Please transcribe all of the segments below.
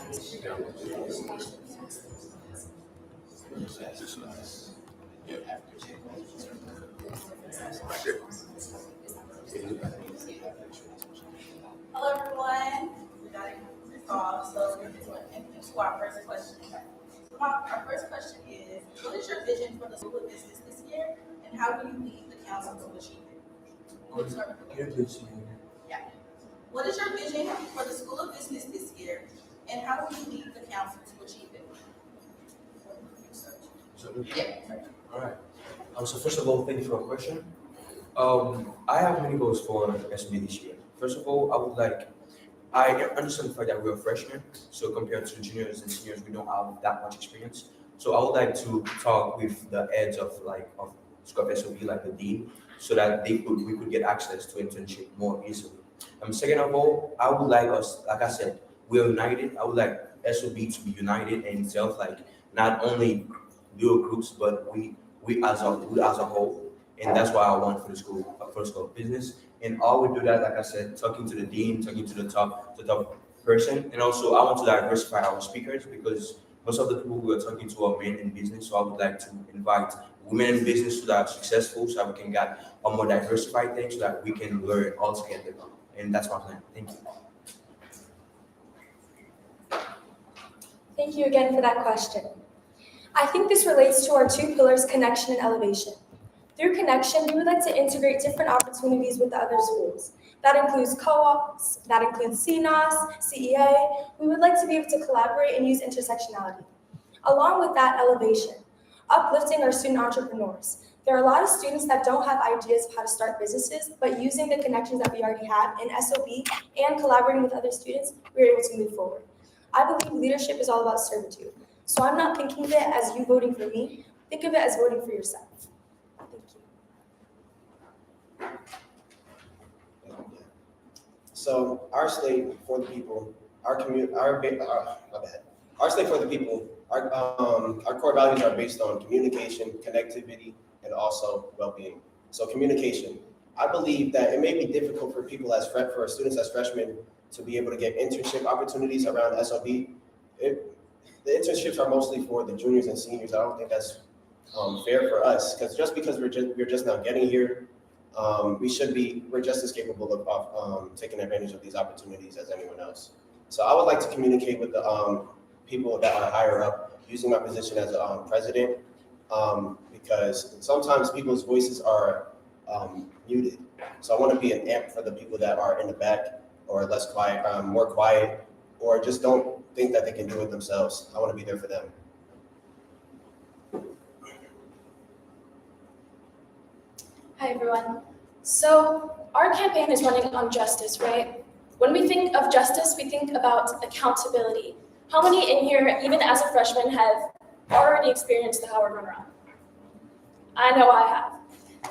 Hello, everyone. We got it call, so we're going to into our first question. Our first question is: what is your vision for the School of Business this year, and how will you lead the council to achieve it? Yeah. What is your vision for the School of Business this year, and how will you lead the council to achieve it? All right. So first of all, thank you for your question. I have many goals for SB this year. First of all, I understand the fact that we are freshmen, so compared to juniors and seniors, we don't have that much experience. So I would like to talk with the heads of SOB, like the dean, so that we could get access to internship more easily. Second of all, I would like us, like I said, we are united. I would like SOB to be united in itself, like not only little groups, but we as a whole, and that's why I want for the school of business. And all we do that, like I said, talking to the dean, talking to the top person, and also I want to diversify our speakers because most of the people we are talking to are men in business. So I would like to invite women in business that are successful, so that we can get a more diversified thing, so that we can learn all together. And that's my plan. Thank you. Thank you again for that question. I think this relates to our two pillars, connection and elevation. Through connection, we would like to integrate different opportunities with the other schools. That includes co-ops, that includes CNOS, CEA. We would like to be able to collaborate and use intersectionality. Along with that, elevation, uplifting our student entrepreneurs. There are a lot of students that don't have ideas of how to start businesses, but using the connections that we already have in SOB and collaborating with other students, we're able to move forward. I believe leadership is all about servitude. So I'm not thinking of it as you voting for me. Think of it as voting for yourself. Thank you. So our slate for the people, our slate for the people, our core values are based on communication, connectivity, and also well-being. So communication. I believe that it may be difficult for people for students as freshmen to be able to get internship opportunities around SOB. The internships are mostly for the juniors and seniors. I don't think that's fair for us, because just because we're just now getting here, we're just as capable of taking advantage of these opportunities as anyone else. So I would like to communicate with the people that are higher up, using my position as a president, because sometimes people's voices are muted. So I want to be an amp for the people that are in the back or less quiet, more quiet, or just don't think that they can do it themselves. I want to be there for them. Hi, everyone. So our campaign is running on justice, right? When we think of justice, we think about accountability. How many in here, even as a freshman, have already experienced the Howard runaround? I know I have.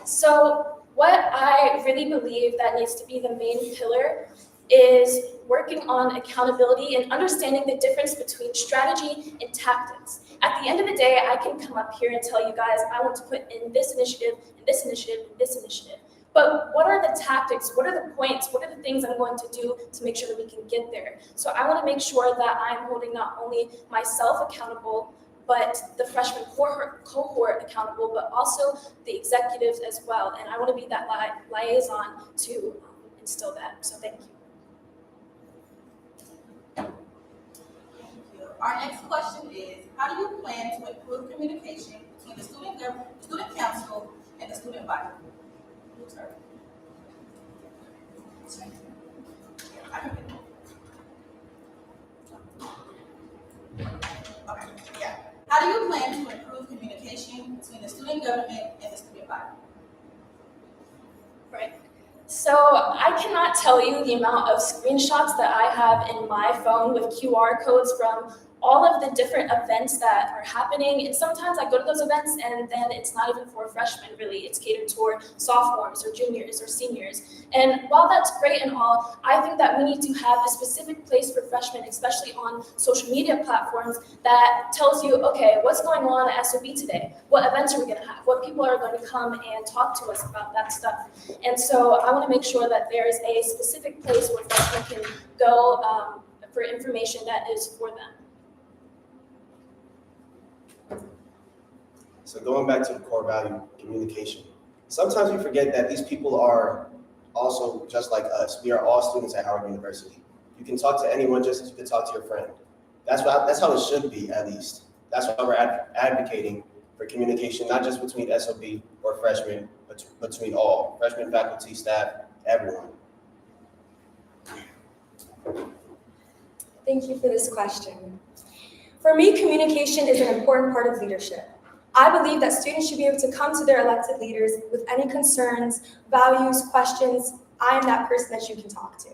So what I really believe that needs to be the main pillar is working on accountability and understanding the difference between strategy and tactics. At the end of the day, I can come up here and tell you guys, I want to put in this initiative, and this initiative, and this initiative. But what are the tactics? What are the points? What are the things I'm going to do to make sure that we can get there? So I want to make sure that I'm holding not only myself accountable, but the freshman cohort accountable, but also the executives as well. And I want to be that liaison to instill that. So thank you. Our next question is: how do you plan to improve communication between the student council, and the student body? Okay, yeah. How do you plan to improve communication between the student government and the student body? Right. So I cannot tell you the amount of screenshots that I have in my phone with QR codes from all of the different events that are happening. And sometimes I go to those events and then it's not even for freshmen, really. It's catered toward sophomores or juniors or seniors. And while that's great and all, I think that we need to have a specific place for freshmen, especially on social media platforms, that tells you, okay, what's going on at SOB today? What events are we going to have? What people are going to come and talk to us about that stuff? And so I want to make sure that there is a specific place where freshmen can go for information that is for them. So going back to the core value, communication. Sometimes we forget that these people are also just like us. We are all students at Howard University. You can talk to anyone just as you can talk to your friend. That's how it should be, at least. That's why we're advocating for communication, not just between SOB or freshmen, but between all, freshmen, faculty, staff, everyone. Thank you for this question. For me, communication is an important part of leadership. I believe that students should be able to come to their elected leaders with any concerns, values, questions. I am that person that you can talk to.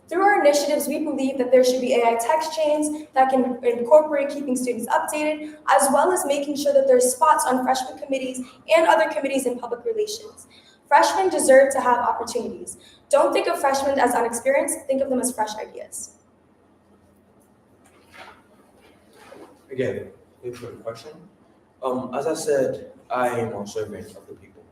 Through our initiatives, we believe that there should be AI text chains that can incorporate keeping students updated, as well as making sure that there's spots on freshman committees and other committees in public relations. Freshmen deserve to have opportunities. Don't think of freshmen as unexperienced, think of them as fresh ideas. Again, thank you for the question. As I said, I am a servant of the people.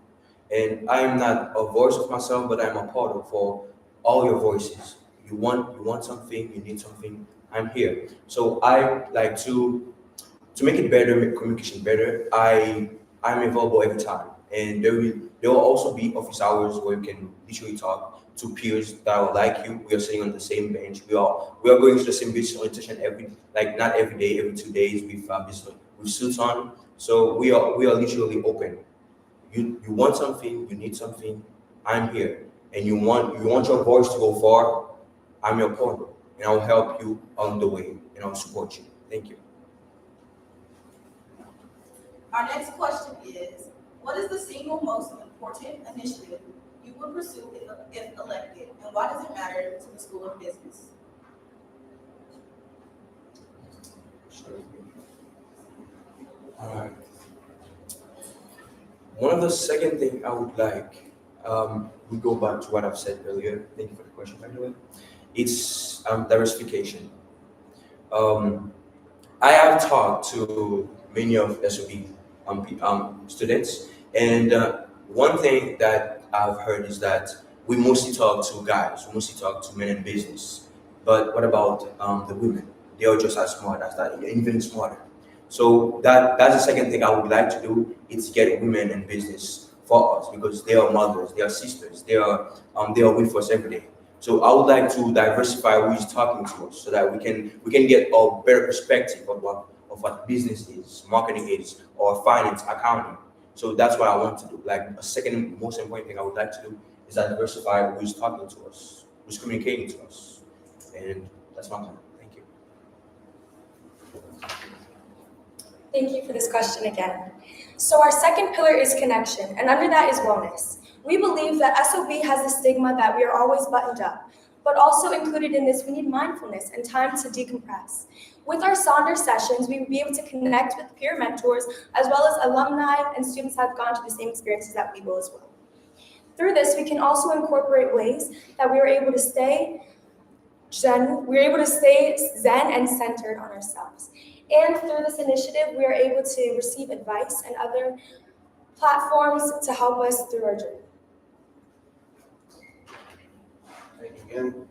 And I am not a voice of myself, but I'm a part of for all your voices. You want something, you need something, I'm here. So I like to make it better, make communication better. I'm available every time. And there will also be office hours where you can literally talk to peers that are like you. We are sitting on the same bench. We are going to the same business orientation not every day, every 2 days with suits on. So we are literally open. You want something, you need something, I'm here. And you want your voice to go far, I'm your partner. And I'll help you on the way and I'll support you. Thank you. Our next question is, what is the single most important initiative you would pursue if elected, and why does it matter to the School of Business? All right. One of the second thing I would like, we go back to what I've said earlier. Thank you for the question, by the way. It's diversification. I have talked to many of SOB students, and one thing that I've heard is that we mostly talk to guys, we mostly talk to men in business. But what about the women? They are just as smart as that, even smarter. So that's the second thing I would like to do, is get women in business for us, because they are mothers, they are sisters, they are with us every day. So I would like to diversify who is talking to us, so that we can get a better perspective of what business is, marketing is, or finance, accounting. So that's what I want to do. Like a second most important thing I would like to do is diversify who is talking to us, who's communicating to us, and that's my plan. Thank you. Thank you for this question again. So our second pillar is connection, and under that is wellness. We believe that SOB has the stigma that we are always buttoned up, but also included in this, we need mindfulness and time to decompress. With our Sonder sessions, we will be able to connect with peer mentors, as well as alumni and students that have gone to the same experiences that we will as well. Through this, we can also incorporate ways that we are able to stay zen and centered on ourselves. And through this initiative, we are able to receive advice and other platforms to help us through our journey. Thank you again.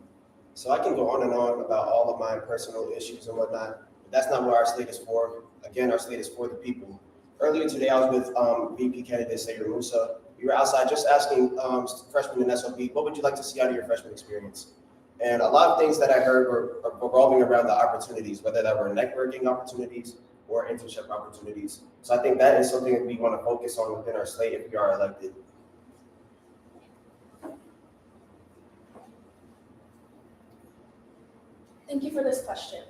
So I can go on and on about all of my personal issues and whatnot, but that's not what our slate is for. Again, our slate is for the people. Earlier today, I was with VP candidate Sayur Musa. We were outside just asking freshmen in SOB, what would you like to see out of your freshman experience? And a lot of things that I heard were revolving around the opportunities, whether that were networking opportunities or internship opportunities. So I think that is something that we want to focus on within our slate if we are elected. Thank you for this question.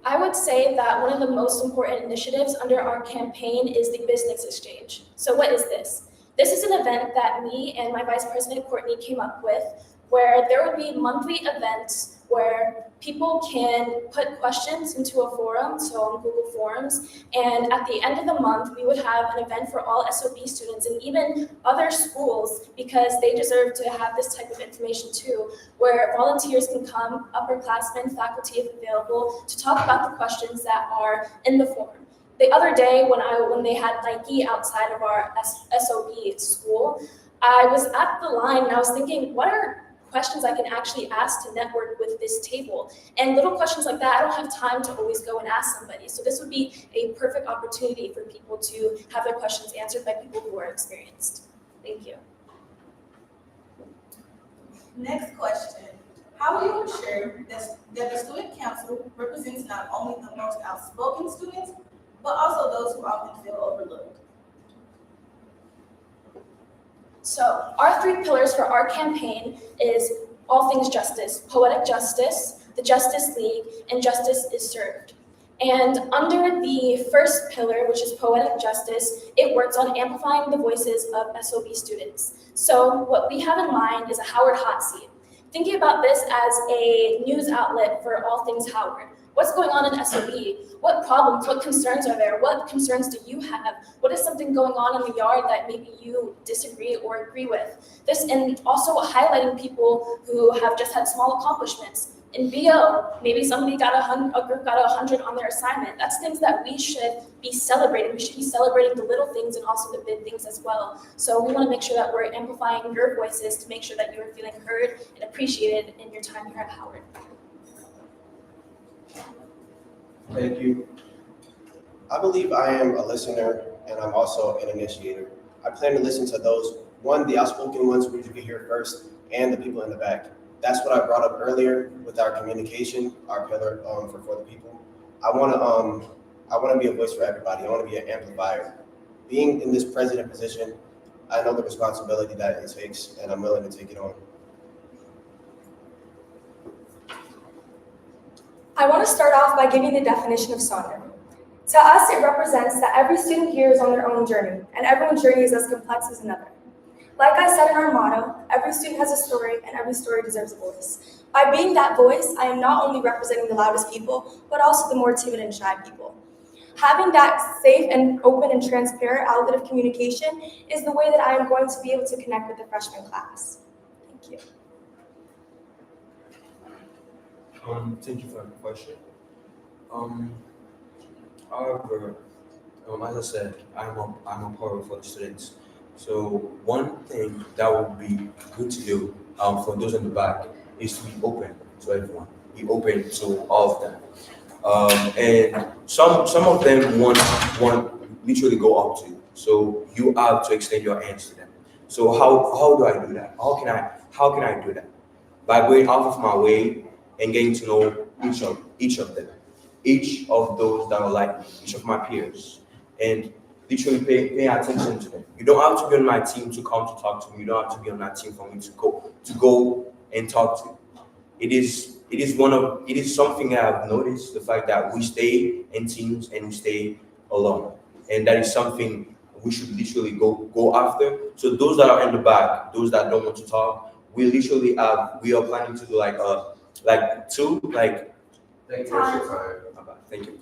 I would say that one of the most important initiatives under our campaign is the Business Exchange. So what is this? This is an event that me and my Vice President Courtney came up with, where there would be monthly events where people can put questions into a forum, so on Google Forms, and at the end of the month, we would have an event for all SOB students and even other schools, because they deserve to have this type of information too, where volunteers can come, upperclassmen, faculty if available, to talk about the questions that are in the forum. The other day when they had Nike outside of our SOB school, I was at the line and I was thinking, what are questions I can actually ask to network with this table. And little questions like that, I don't have time to always go and ask somebody. So this would be a perfect opportunity for people to have their questions answered by people who are experienced. Thank you. Next question. How will you ensure that the student council represents not only the most outspoken students, but also those who often feel overlooked? So our 3 pillars for our campaign is all things justice, poetic justice, the Justice League, and justice is served. And under the first pillar, which is poetic justice, it works on amplifying the voices of SOB students. So what we have in mind is a Howard hot seat. Thinking about this as a news outlet for all things Howard. What's going on in SOB? What problems, what concerns are there? What concerns do you have? What is something going on in the yard that maybe you disagree or agree with? This, and also highlighting people who have just had small accomplishments. In BO, maybe somebody got a group got 100 on their assignment. That's things that we should be celebrating. We should be celebrating the little things and also the big things as well. So we want to make sure that we're amplifying your voices to make sure that you are feeling heard and appreciated in your time here at Howard. Thank you. I believe I am a listener and I'm also an initiator. I plan to listen to those, the outspoken ones who you can hear first, and the people in the back. That's what I brought up earlier with our communication, our pillar for the people. I want to be a voice for everybody. I want to be an amplifier. Being in this president position, I know the responsibility that it takes, and I'm willing to take it on. I want to start off by giving the definition of Sonder. To us, it represents that every student here is on their own journey, and everyone's journey is as complex as another. Like I said in our motto, every student has a story, and every story deserves a voice. By being that voice, I am not only representing the loudest people, but also the more timid and shy people. Having that safe and open and transparent outlet of communication is the way that I am going to be able to connect with the freshman class. Thank you. Thank you for the question. However, as I said, I'm a power for the students. So one thing that would be good to do for those in the back is to be open to everyone. Be open to all of them. And some of them want literally go up to you. So you have to extend your hands to them. So how do I do that? How can I do that? By going out of my way and getting to know each of them, each of those that are like me, each of my peers, and literally pay attention to them. You don't have to be on my team to come to talk to me. You don't have to be on that team for me to go and talk to. It is something that I've noticed, the fact that we stay in teams and we stay alone. And that is something we should literally go after. So those that are in the back, those that don't want to talk, we are planning to do like two. Thank you.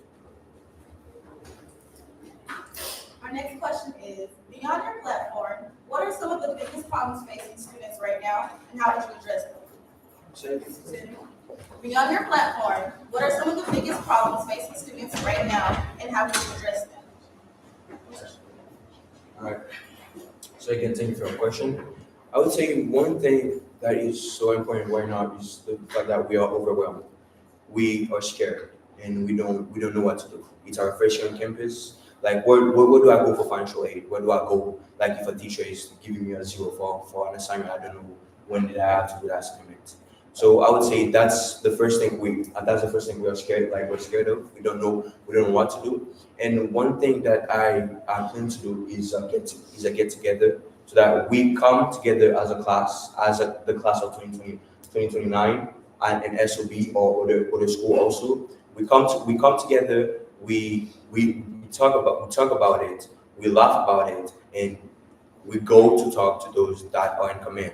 Our next question is, beyond your platform, what are some of the biggest problems facing students right now, and how would you address them? Beyond your platform, what are some of the biggest problems facing students right now, and how would you address them? All right. So again, thank you for your question. I would say one thing that is so important right now is the fact that we are overwhelmed. We are scared, and we don't know what to do. It's our first year on campus. Like, where do I go for financial aid? Where do I go? Like, if a teacher is giving me a 0 for an assignment, I don't know when did I have to do that assignment. So I would say that's the first thing we are scared. Like, we're scared of. We don't know what to do. And one thing that I plan to do is a get together, so that we come together as a class, the class of 2029, and an SOB or the school also. We come together. We talk about it, we laugh about it, and we go to talk to those that are in command,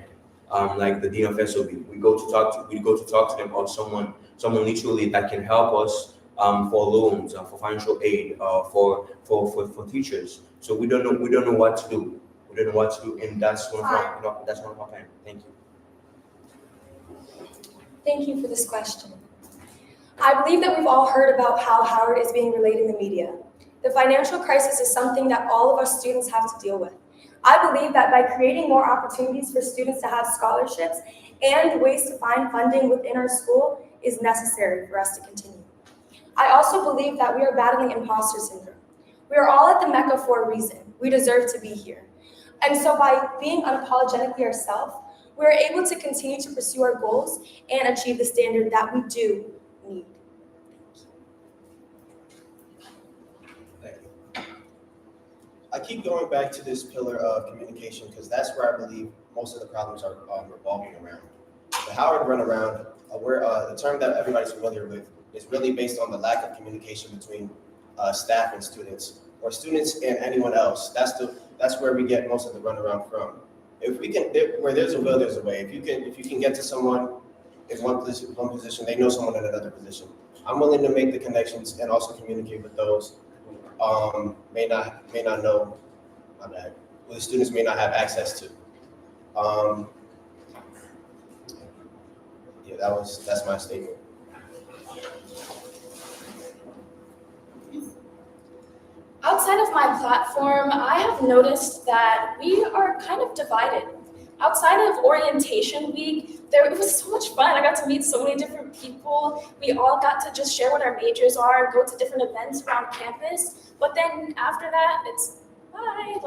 like the dean of SOB. We go to talk to them, or someone literally that can help us for loans, for financial aid, for teachers. So we don't know what to do. And that's one of our plan. Thank you. Thank you for this question. I believe that we've all heard about how Howard is being relayed in the media. The financial crisis is something that all of our students have to deal with. I believe that by creating more opportunities for students to have scholarships and ways to find funding within our school is necessary for us to continue. I also believe that we are battling imposter syndrome. We are all at the Mecca for a reason. We deserve to be here. And so by being unapologetically ourselves, we're able to continue to pursue our goals and achieve the standard that we do need. Thank you. I keep going back to this pillar of communication because that's where I believe most of the problems are revolving around. The how to run around, the term that everybody's familiar with, is really based on the lack of communication between staff and students, or students and anyone else. That's where we get most of the runaround from. If we can, where there's a will, there's a way. If you can get to someone in one position, they know someone in another position. I'm willing to make the connections and also communicate with those who may not know, who the students may not have access to. Yeah, that's my statement. Outside of my platform, I have noticed that we are kind of divided. Outside of orientation week, it was so much fun. I got to meet so many different people. We all got to just share what our majors are, go to different events around campus. But then after that, it's bye,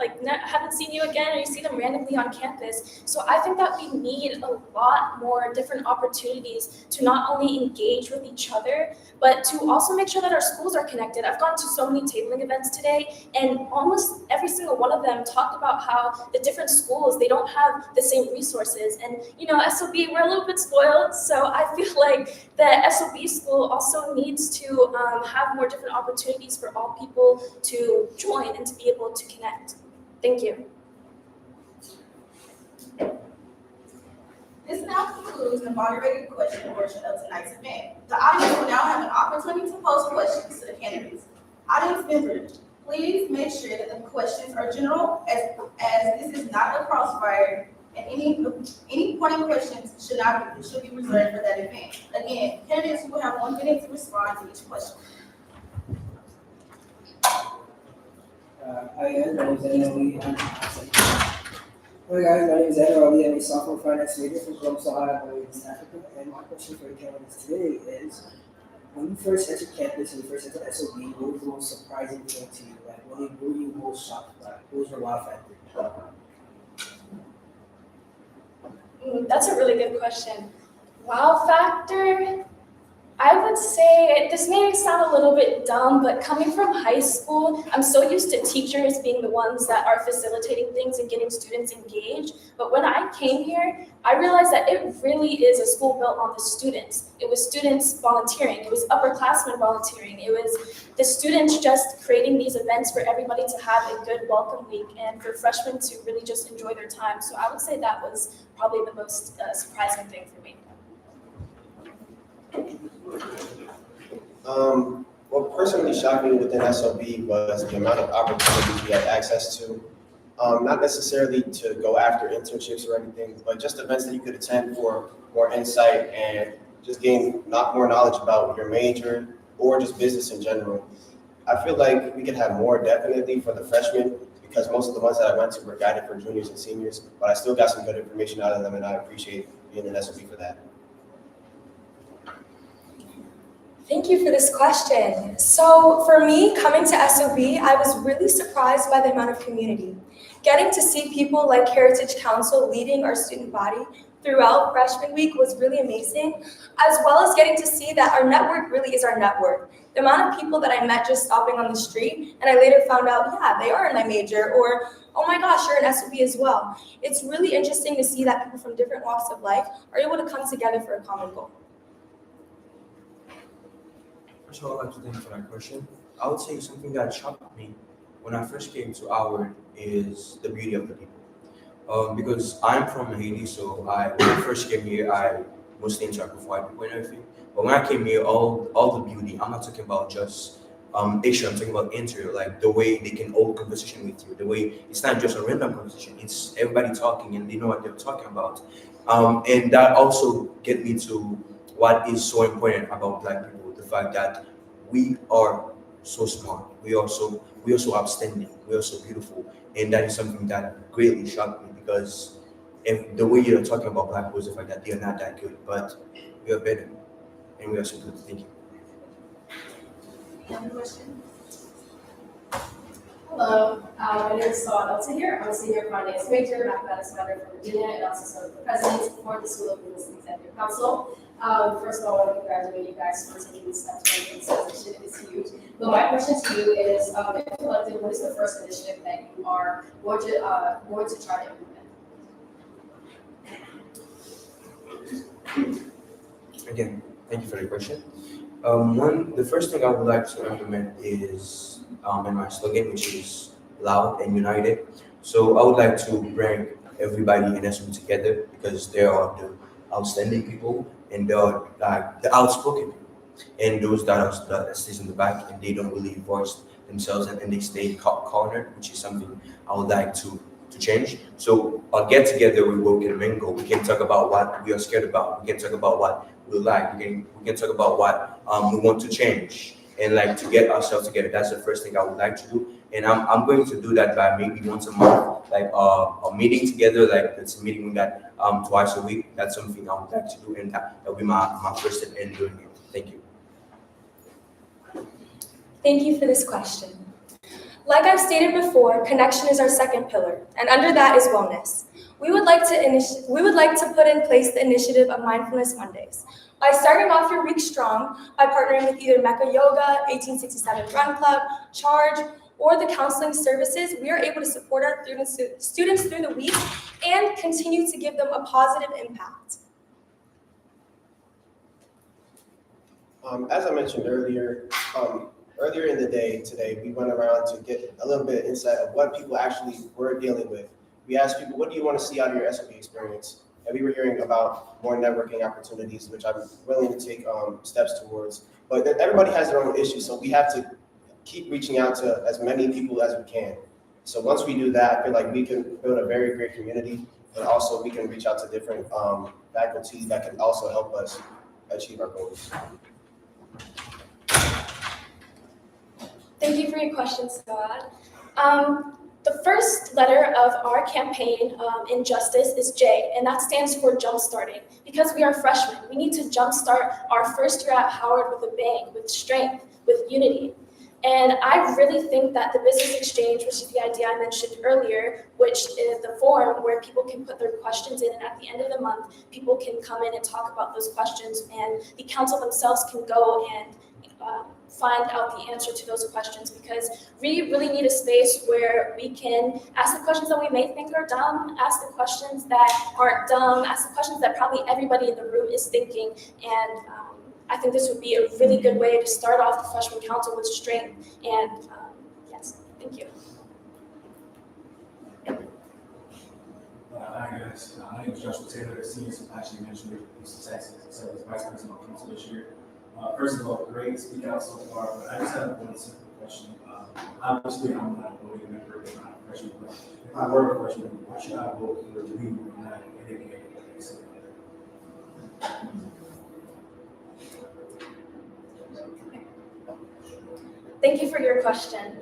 haven't seen you again, or you see them randomly on campus. So I think that we need a lot more different opportunities to not only engage with each other, but to also make sure that our schools are connected. I've gone to so many tabling events today, and almost every single one of them talked about how the different schools, they don't have the same resources. And SOB, we're a little bit spoiled, so I feel like the SOB school also needs to have more different opportunities for all people to join and to be able to connect. Thank you. This now concludes the moderated question portion of tonight's event. The audience will now have an opportunity to pose questions to the candidates. Audience members, please make sure that the questions are general, as this is not a crossfire, and any pointing questions should be reserved for that event. Again, candidates will have 1 minute to respond to each question. Hi guys, my name is Emily. Hi guys, my name is Emily. I'm a sophomore finance major from Columbus, Ohio, East Africa. And my question for the candidates today is: when you first entered campus and you first entered SOB, what was the most surprising thing to you? Like, what were you most shocked by? What was your wow factor? That's a really good question. Wow factor, I would say, this may sound a little bit dumb, but coming from high school, I'm so used to teachers being the ones that are facilitating things and getting students engaged. But when I came here, I realized that it really is a school built on the students. It was students volunteering. It was upperclassmen volunteering. It was the students just creating these events for everybody to have a good welcome week and for freshmen to really just enjoy their time. So I would say that was probably the most surprising thing for me. What personally shocked me within SOB was the amount of opportunities we had access to. Not necessarily to go after internships or anything, but just events that you could attend for more insight and just gain more knowledge about your major or just business in general. I feel like we could have more definitely for the freshmen, because most of the ones that I went to were guided for juniors and seniors, but I still got some good information out of them, and I appreciate being in SOB for that. Thank you for this question. So for me, coming to SOB, I was really surprised by the amount of community. Getting to see people like Heritage Council leading our student body throughout freshman week was really amazing, as well as getting to see that our network really is our network. The amount of people that I met just stopping on the street, and I later found out, yeah, they are in my major, or oh my gosh, you're in SOB as well. It's really interesting to see that people from different walks of life are able to come together for a common goal. First of all, I'd like to thank you for that question. I would say something that shocked me when I first came to Howard is the beauty of the people. Because I'm from Haiti, so when I first came here, I mostly interact with white people and everything. But when I came here, all the beauty, I'm not talking about just Asia, I'm talking about interior, like the way they can hold conversation with you, the way it's not just a random conversation, it's everybody talking and they know what they're talking about. And that also get me to what is so important about Black people, the fact that we are so smart. We are so outstanding. We are so beautiful, and that is something that greatly shocked me because if the way you're talking about black boys, the fact that they are not that good, but we are better, and we are so good. Thank you. Any other questions? Hello, my name is Saad Al-Tahir. I'm a senior finance major, mathematics minor from Virginia, and also serve the president for the School of Business and Executive Council. First of all, I want to congratulate you guys for taking these steps for this initiative. It's huge. But my question to you is, if elected, what is the first initiative that you are going to try to implement? Again, thank you for the question. The first thing I would like to implement is in my slogan, which is loud and united. So I would like to bring everybody in SOB together because they are the outstanding people and they are like the outspoken people. And those that stays in the back and they don't really voice themselves and they stay cornered, which is something I would like to change. So get together, we can mingle. We can talk about what we are scared about. We can talk about what we like. We can talk about what we want to change and like to get ourselves together. That's the first thing I would like to do. And I'm going to do that by maybe once a month, like a meeting together, like it's a meeting we got twice a week. That's something I would like to do, and that will be my first step in doing it. Thank you. Thank you for this question. Like I've stated before, connection is our second pillar, and under that is wellness. We would like to put in place the initiative of Mindfulness Mondays. By starting off your week strong, by partnering with either Mecca Yoga, 1867 Run Club, Charge, or the counseling services, we are able to support our students through the week and continue to give them a positive impact. As I mentioned earlier, earlier in the day today, we went around to get a little bit of insight of what people actually were dealing with. We asked people, what do you want to see out of your SOB experience? And we were hearing about more networking opportunities, which I'm willing to take steps towards. But everybody has their own issues, so we have to keep reaching out to as many people as we can. So once we do that, I feel like we can build a very great community, and also we can reach out to different faculty that can also help us achieve our goals. Thank you for your question, Saad. The first letter of our campaign in Justice is J, and that stands for jumpstarting. Because we are freshmen, we need to jumpstart our first year at Howard with a bang, with strength, with unity. And I really think that the business exchange, which is the idea I mentioned earlier, which is the forum where people can put their questions in, and at the end of the month, people can come in and talk about those questions, and the council themselves can go and find out the answer to those questions, because we really need a space where we can ask the questions that we may think are dumb, ask the questions that aren't dumb, ask the questions that probably everybody in the room is thinking, and I think this would be a really good way to start off the freshman council with strength, and yes, thank you. Hi guys, my name is Joshua Taylor, senior supply chain manager in Houston, Texas, so as vice president of council this year. First of all, great speak out so far, but I just have one simple question. Obviously, I'm not a voting member, I'm not a freshman, but if I were a freshman, why should I vote for the league or not in any game? Thank you for your question.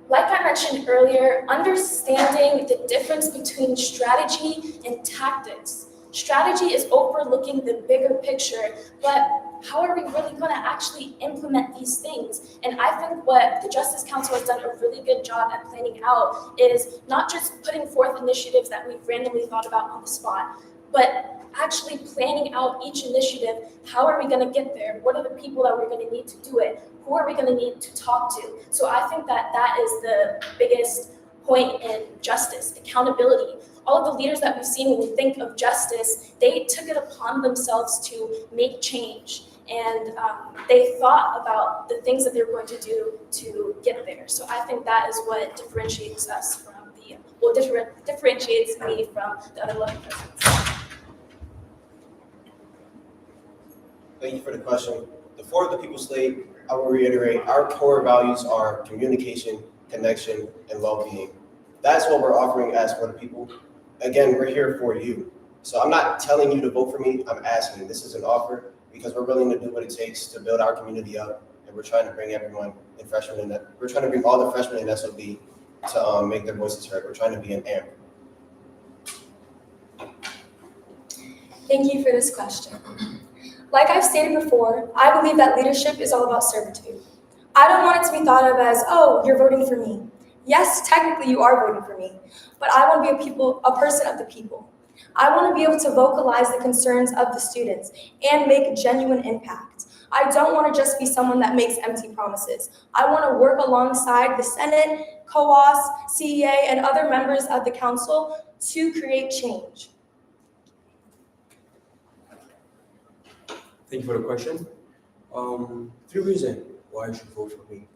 Like I mentioned earlier, understanding the difference between strategy and tactics. Strategy is overlooking the bigger picture, but how are we really going to actually implement these things? And I think what the Justice Council has done a really good job at planning out is not just putting forth initiatives that we've randomly thought about on the spot, but actually planning out each initiative. How are we going to get there? What are the people that we're going to need to do it? Who are we going to need to talk to? So I think that that is the biggest point in justice, accountability. All of the leaders that we've seen when we think of justice, they took it upon themselves to make change. And they thought about the things that they're going to do to get there. So I think that is what differentiates us from differentiates me from the other 11 presidents. Thank you for the question. The four of the people slate, I will reiterate, our core values are communication, connection, and well-being. That's what we're offering as for the people. Again, we're here for you. So I'm not telling you to vote for me, I'm asking. This is an offer because we're willing to do what it takes to build our community up and and we're trying to bring everyone in freshmen in that. We're trying to bring all the freshmen in SOB to make their voices heard. We're trying to be an amp. Thank you for this question. Like I've stated before, I believe that leadership is all about servitude. I don't want it to be thought of as, oh, you're voting for me. Yes, technically you are voting for me, but I want to be a person of the people. I want to be able to vocalize the concerns of the students and make genuine impact. I don't want to just be someone that makes empty promises. I want to work alongside the Senate, COAS, CEA, and other members of the council to create change. Thank you for the question. 3 reasons why you should vote for me.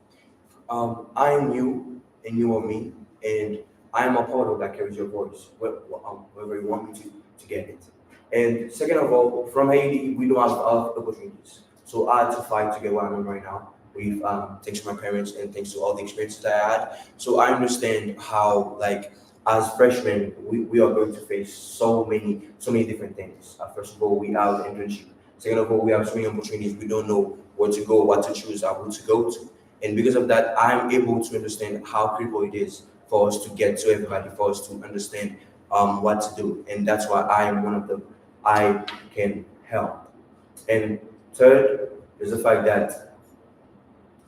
I am you, and you are me, and I am a part of that carries your voice, wherever you want me to get it. And second of all, from Haiti, we don't have opportunities. So I had to fight to get where I am right now. With thanks to my parents and thanks to all the experiences that I had. So I understand how, like, as freshmen, we are going to face so many different things. First of all, we have internship. Second of all, we have so many opportunities. We don't know where to go, what to choose, who to go to. And because of that, I'm able to understand how critical it is for us to get to everybody, for us to understand what to do. And that's why I am one of them. I can help. And third is the fact that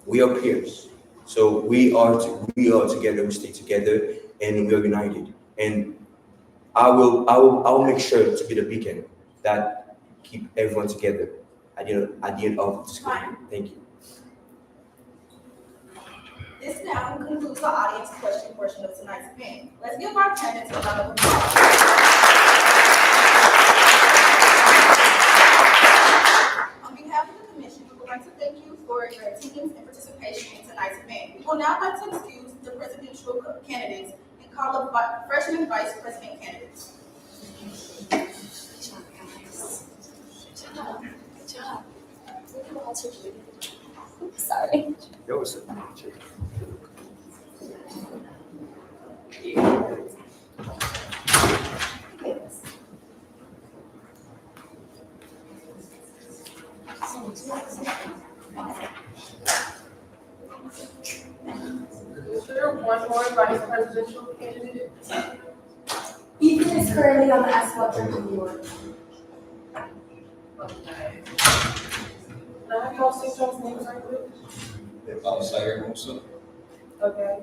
we are peers. So we are together, we stay together, and we are united. And I will make sure to be the beacon that keep everyone together at the end of the school. Thank you. This now concludes the audience question portion of tonight's event. Let's give our candidates a round of applause. On behalf of the commission, we would like to thank you for your attendance and participation in tonight's event. We will now like to excuse the presidential candidates and call up freshman vice president candidates. Good job, guys. Good job. Look at all two. Sorry. Yo, what's up? Is there one more vice presidential candidate? Ethan is currently on the SPEAKOUTS board. Okay. Now, have y'all seen y'all's names right quick? Sire Musa. Okay.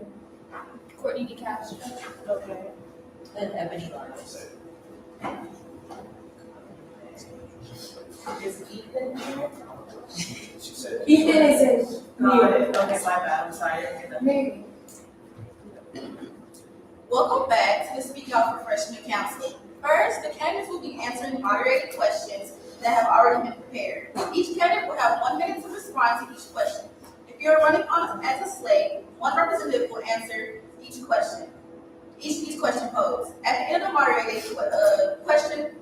Courtney D. Castro. Okay. And Ebony Lyons. Is Ethan here? She said. Ethan is in Got it. Okay, my bad. I'm sorry. Maybe. Welcome back to the Speak Out for Freshman Council. First, the candidates will be answering moderated questions that have already been prepared. Each candidate will have 1 minute to respond to each question. If you're running as a slate, one representative will answer each question posed. At the end of the moderated question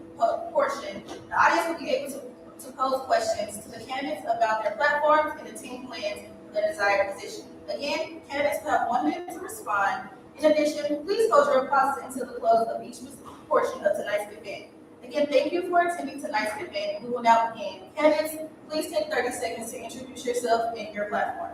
portion, the audience will be able to pose questions to the candidates about their platforms and the team plans for the desired position. Again, candidates will have 1 minute to respond. In addition, please hold your applause until the close of each portion of tonight's event. Again, thank you for attending tonight's event. We will now begin. Candidates, please take 30 seconds to introduce yourself and your platform.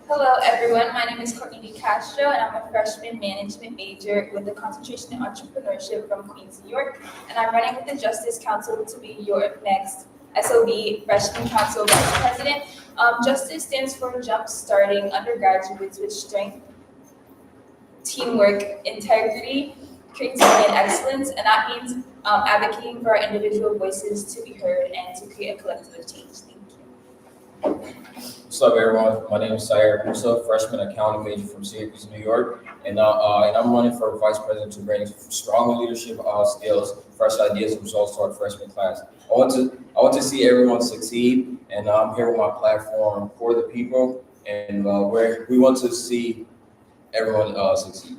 Hello, everyone. My name is Courtney D. Castro, and I'm a freshman management major with a concentration in entrepreneurship from Queens, New York. And I'm running with the Justice Council to be your next SOB Freshman Council Vice President. Justice stands for Jump Starting Undergraduates with Strength, Teamwork, Integrity, Creativity, and Excellence. And that means advocating for our individual voices to be heard and to create a collective change. Thank you. What's up, everyone? My name is Sire Musa, freshman accounting major from Syracuse, New York, and I'm running for vice president to bring strong leadership skills, fresh ideas, and results to our freshman class. I want to see everyone succeed, and I'm here with my platform for the people, and we want to see everyone succeed.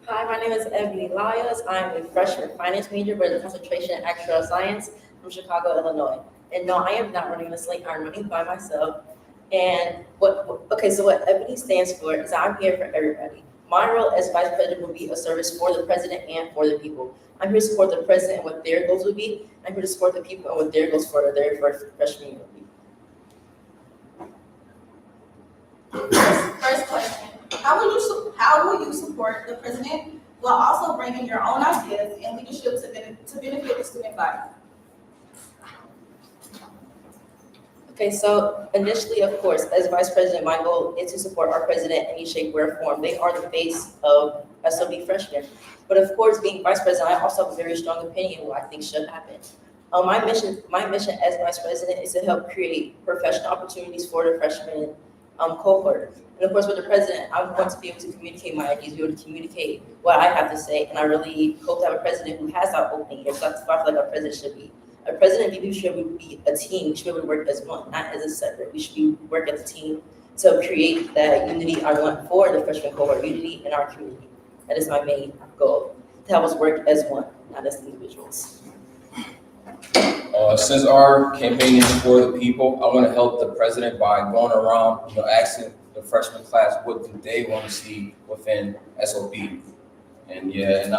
Hi, my name is Ebony Lyons. I'm a freshman finance major with a concentration in actuarial science from Chicago, Illinois. And no, I am not running the slate. I'm running by myself. And what Ebony stands for is I'm here for everybody. My role as vice president will be a service for the president and for the people. I'm here to support the president and what their goals would be. I'm here to support the people and what their goals for their freshman year would be. First question, how will you support the president while also bringing your own ideas and leadership to benefit the student body? Okay, so initially, of course, as vice president, my goal is to support our president in any shape, way, or form. They are the base of SOB freshmen. But of course, being vice president, I also have a very strong opinion on what I think should happen. My mission as vice president is to help create professional opportunities for the freshman cohort. And of course, with the president, I want to be able to communicate my ideas, be able to communicate what I have to say. And I really hope to have a president who has that opening ear. So that's what I feel like our president should be. A president and people should be a team. We should be able to work as one, not as a separate. We should work as a team to create that unity I want for the freshman cohort, unity in our community. That is my main goal, to help us work as one, not as individuals. Since our campaign is for the people, I want to help the president by going around, asking the freshman class what do they want to see within SOB. And in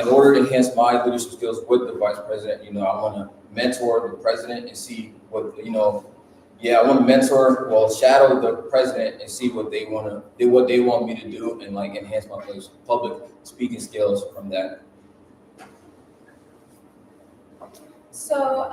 order to enhance my leadership skills with the vice president, I want to mentor the president and see what, I want to shadow the president and see what they want me to do and enhance my public speaking skills from that. So,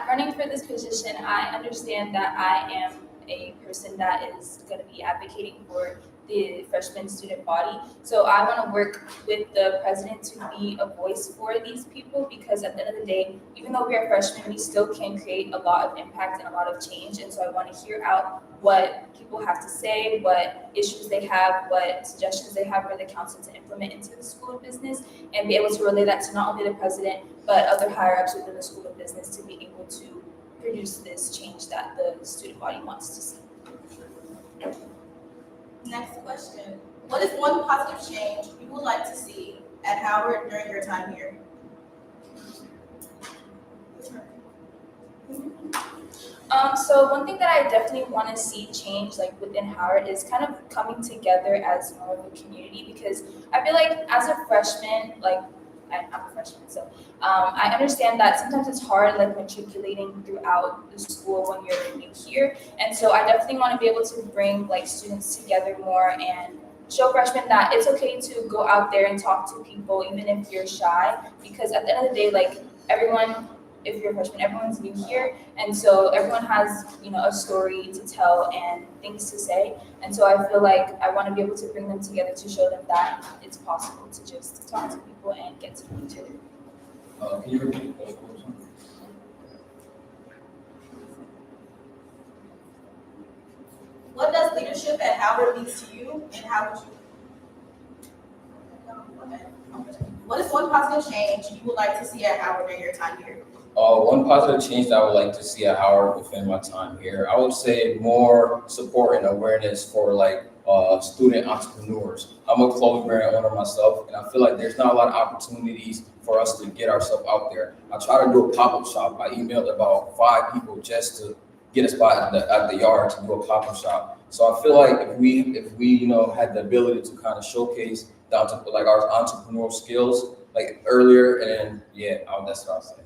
running for this position, I understand that I am a person that is going to be advocating for the freshman student body. So I want to work with the president to be a voice for these people, because at the end of the day, even though we are freshmen, we still can create a lot of impact and a lot of change. And so I want to hear out what people have to say, what issues they have, what suggestions they have for the council to implement into the School of Business, and be able to relay that to not only the president, but other higher ups within the School of Business to be able to produce this change that the student body wants to see. Next question. What is one positive change you would like to see at Howard during your time here? So one thing that I definitely want to see change within Howard is kind of coming together as more of a community, because I feel like as a freshman, I'm a freshman, so I understand that sometimes it's hard matriculating throughout the school when you're new here. And so I definitely want to be able to bring students together more and show freshmen that it's okay to go out there and talk to people even if you're shy, because at the end of the day, everyone, if you're a freshman, everyone's new here, and so everyone has a story to tell and things to say. And so I feel like I want to be able to bring them together to show them that it's possible to just talk to people and get to know each other. Can you repeat those questions? What does leadership at Howard mean to you, and how would you? What is one positive change you would like to see at Howard during your time here? One positive change that I would like to see at Howard within my time here, I would say more support and awareness for student entrepreneurs. I'm a clothing brand owner myself, and I feel like there's not a lot of opportunities for us to get ourselves out there. I try to do a pop-up shop. I emailed about 5 people just to get a spot at the yard to do a pop-up shop. So I feel like if we had the ability to kind of showcase our entrepreneurial skills earlier, and that's what I'll say.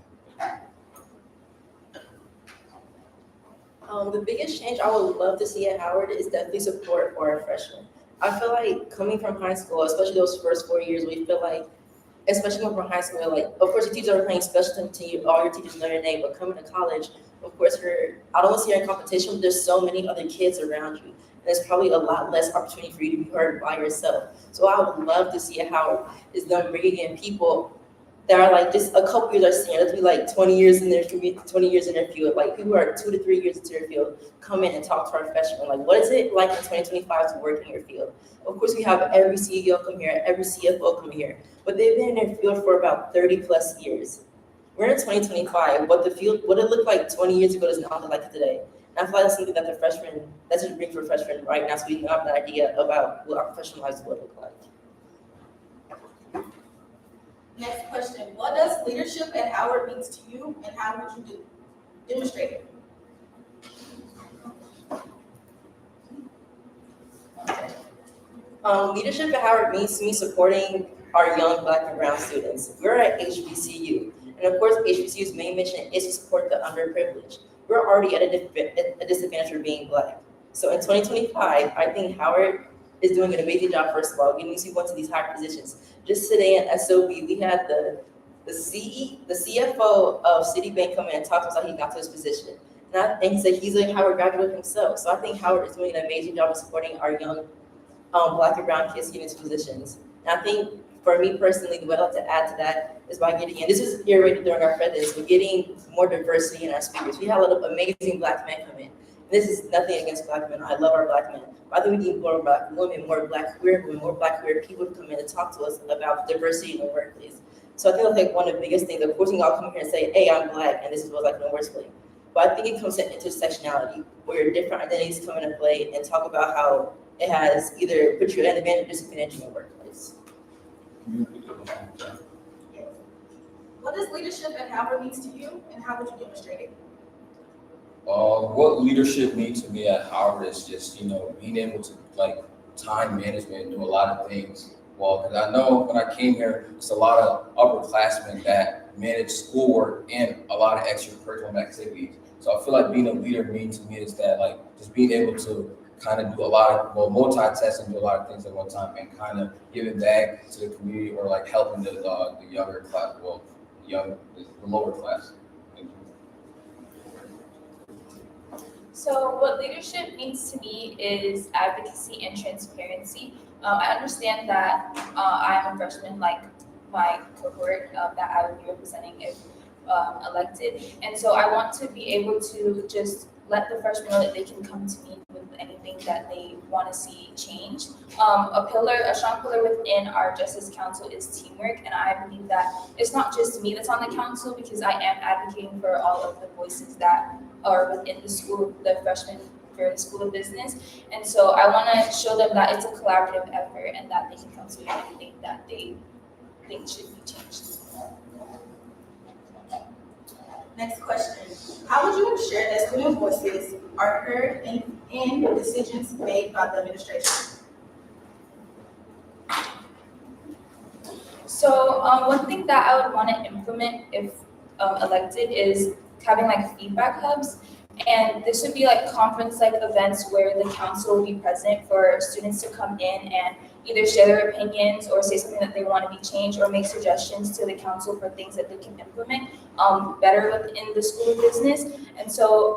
The biggest change I would love to see at Howard is definitely support for our freshmen. I feel like coming from high school, especially those first 4 years, we feel like, especially coming from high school, of course, your teachers are playing special to you, all your teachers know your name, but coming to college, of course, I don't want to see you're in competition, but there's so many other kids around you. There's probably a lot less opportunity for you to be heard by yourself. So I would love to see at Howard is them bringing in people that are just a couple years are senior. Let's be 20 years in their community, 20 years in their field. People who are 2 to 3 years into their field come in and talk to our freshmen. What is it like in 2025 to work in your field? Of course, we have every CEO come here, every CFO come here, but they've been in their field for about 30 plus years. We're in 2025. What it looked like 20 years ago does not look like today. And I feel like that's something that the freshmen, that's just bring for freshmen right now, so we can have an idea about what our professional lives will look like. Next question. What does leadership at Howard mean to you, and how would you demonstrate it? Leadership at Howard means to me supporting our young Black and brown students. We're at HBCU, and of course, HBCU's main mission is to support the underprivileged. We're already at a disadvantage for being Black. So in 2025, I think Howard is doing an amazing job, first of all, getting these people into these high positions. Just today at SOB, we had the CFO of Citibank come in and talk to us how he got to his position. And he said he's a Howard graduate himself. So I think Howard is doing an amazing job of supporting our young Black and brown kids getting into positions. And I think for me personally, the way I like to add to that is by getting, and this is iterated during our presidents, but getting more diversity in our speakers. We had a lot of amazing Black men come in. This is nothing against Black men. I love our Black men. But I think we need more Black women, more Black queer women, more Black queer people to come in and talk to us about diversity in the workplace. So I think that's like one of the biggest things. Of course, we all come here and say, hey, I'm Black, and this is what it's like in the workplace. But I think it comes to intersectionality, where your different identities come into play and talk about how it has either put you at an advantage or disadvantage in your workplace. What does leadership at Howard mean to you, and how would you demonstrate it? What leadership means to me at Howard is just, being able to like time management and do a lot of things. Well, because I know when I came here, it's a lot of upperclassmen that manage schoolwork and a lot of extracurricular activities. So I feel like being a leader means to me is that like just being able to kind of do a lot of, multitask and do a lot of things at one time and kind of giving back to the community or like helping the younger class, the lower class. So what leadership means to me is advocacy and transparency. I understand that I'm a freshman like my cohort that I will be representing if elected. And so I want to be able to just let the freshmen know that they can come to me with anything that they want to see change. A strong pillar within our Justice Council is teamwork, and I believe that it's not just me that's on the council because I am advocating for all of the voices that are within the school, the freshmen for the School of Business. And so I want to show them that it's a collaborative effort and that they can come to anything that they think should be changed. Next question. How would you ensure that student voices are heard in decisions made by the administration? So one thing that I would want to implement if elected is having like feedback hubs. And this would be like conference-like events where the council will be present for students to come in and either share their opinions or say something that they want to be changed or make suggestions to the council for things that they can implement better within the School of Business. And so